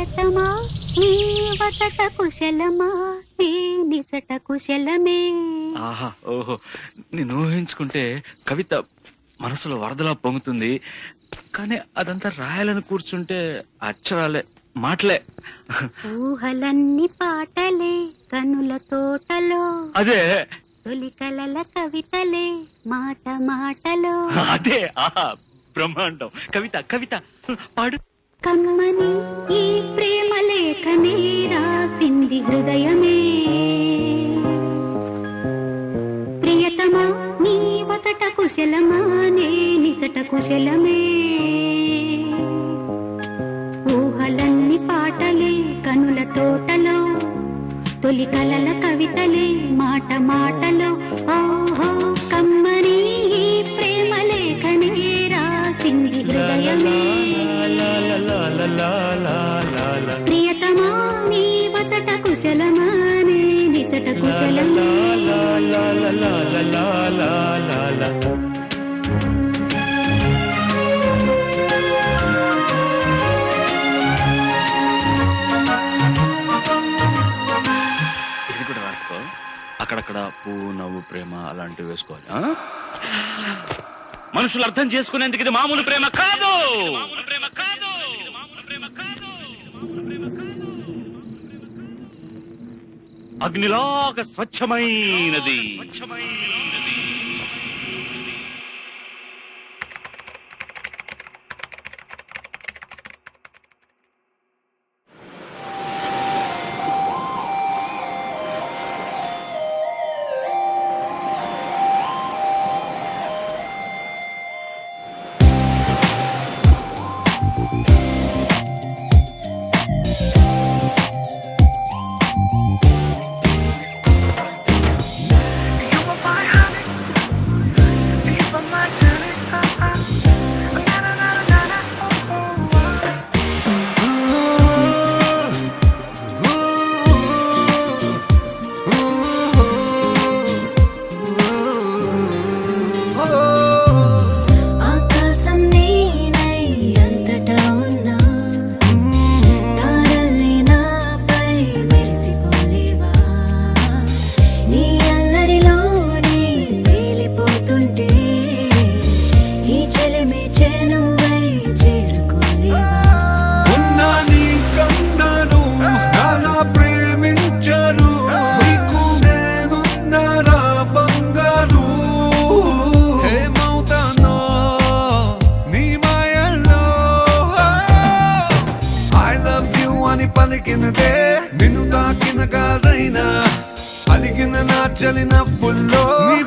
ప్రియతమా నీ వసట కుశలమా నీ నిజట కుశలమే. ఆహా ఓహో, నేను ఊహించుకుంటే కవిత మనసులో వరదలా పొంగుతుంది. కానీ అదంతా రాయాలని కూర్చుంటే అక్షరాలే మాటలే. ఊహలన్నీ పాటలే కనుల తోటలో, అదే తొలి కలల కవితలే మాట మాటలో. అదే ఆహా బ్రహ్మాండం. కవిత కవిత పాడు. కమ్మని ఈ ప్రేమ లేఖనే రాసింది హృదయమే. ప్రియతమా నీ వచట కుశలమా నే నిజట కుశలమే. ఊహలన్నీ పాటలే కనుల తోటలో, తొలి కలల కవితలే మాట మాటలో. ఓహో కమ్మని ఈ ప్రేమ లేఖనే రాసింది హృదయమే. ప్రియతమా నీ వచట కుశలమా నే నిజట కుశలమా. ఇది కూడా రాసుకో. అక్కడక్కడ పువ్వు నవ్వు ప్రేమ అలాంటివి వేసుకోవాలి. మనుషులు అర్థం చేసుకునేందుకు ఇది మామూలు ప్రేమ కాదు. అగ్నిలాగా స్వచ్ఛమైనది. పలికినదే నిన్ను తాకిన గాజైనా అలిగిన నా చలిన పుల్లో నీ